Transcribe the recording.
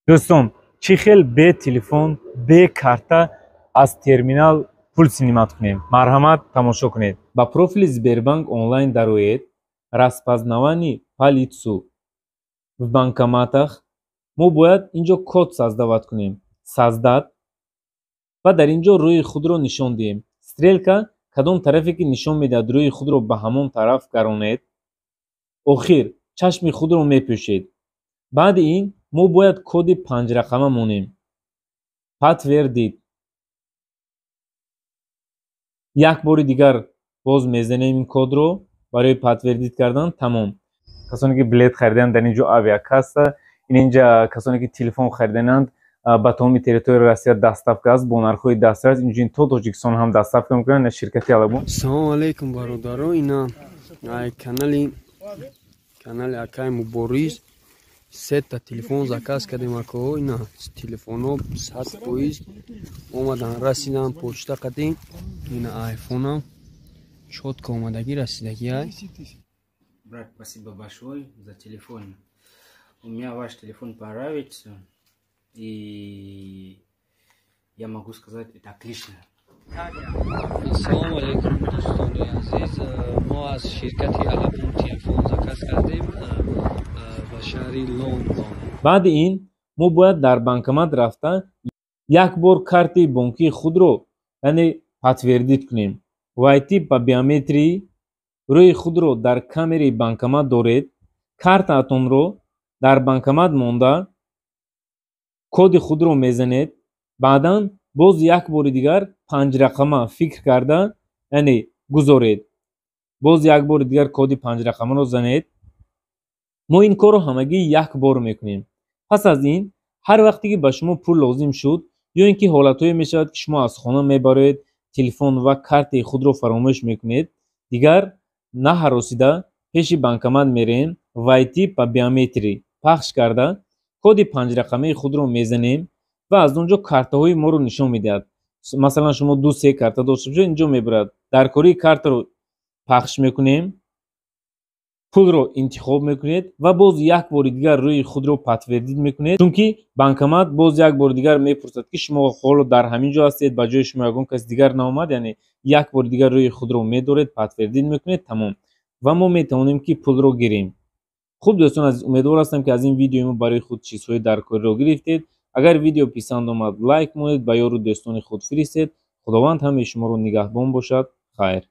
دوستان چی خیل به تلفن به کارتا از ترمینال پول سینمات کنیم. مرحمت تماشا کنید. با پروفیل Сбербанк онлайн дароед распознавани полицию в банкоматах мо бояд инҷо код создават кунем. Создат ва дар инҷо рӯи худро нишон диҳем. Стрелка кадом тарафе ки нишон медиҳад рӯи худро ба ҳамон тараф гаронед. охир чашми худро мепӯшед. баъди ин мо бояд коди 5 рақама монем. Подтвердит. як бори дигар боз мезанем ин кодро барои подтвердит кардан. Тамом. касоне ки билет хариданд дар инҷо авиакасса, ин инҷа касоне ки телефон хариданд ба тамоми территорияи Россия доставка аст бо нархҳои дастрас. инҷоин то Тоҷикистон ҳам доставка мекунанд. ширкати алабон. Салому алейкум бародаро. Ина канали Акай Муборис. Сета телефон заказ кардем ако. Ина телефоно 100% омадан расидан почта кардем. Ина айфона чётко омадаги расидаги ай. Брат, спасибо большое за телефон. У меня ваш телефон понравится. И я могу сказать, это отлично. Ассалому алейкум, дӯстони азиз. Мо аз ширкати Алабон телефон заказ кардем ба шаҳри Лондон. баъди ин мо бояд дар банкомат рафта як бор карти бонкии худро яъне подтвердит кунем. вайти ба биометрии рӯи худро дар камераи банкомат доред. картаатонро дар банкомат монда коди худро мезанед. баъдан боз як бори дигар 5 рақама фикр карда яъне гузоред. боз як бори дигар коди 5 рақамаро занед. мо ин корро ҳамагӣ як бор мекунем. пас аз ин ҳар вақте ки ба шумо пул лозим шуд ё ин ки ҳолатҳое мешавад ки шумо аз хона мебаред, телефон ва карти худро фаромӯш мекунед, дигар наҳаросида пеши банкомат мерем. вайти ба биометрӣ пахш карда коди 5 рақамаи худро мезанем ва аз он ҷо картаҳои моро нишон медиҳад. масалан шумо 2-3 карта дошта бошед, инҷо мебарад. дар кории картаро пахш мекунем, пулро интихоб мекунед ва боз як бори дигар рӯи худро подтвердит мекунед. чунки банкомат боз як бори дигар мепурсад ки шумо ҳоло дар ҳамин ҷо ҳастед, ба ҷои шумо ягон каси дигар наомад, яъне як бори дигар рӯи худро медоред, подтвердит мекунед. Тамом. ва мо метавонем ки пулро гирем. хуб дӯстон азиз, умедвор ҳастам ки аз ин видеои мо барои худ чизҳои даркориро гирифтед. агар видео писанд омад лайк монед, ба ёру дӯстони худ фиристед. худованд ҳамаи шуморо нигаҳбон бошад. хайр.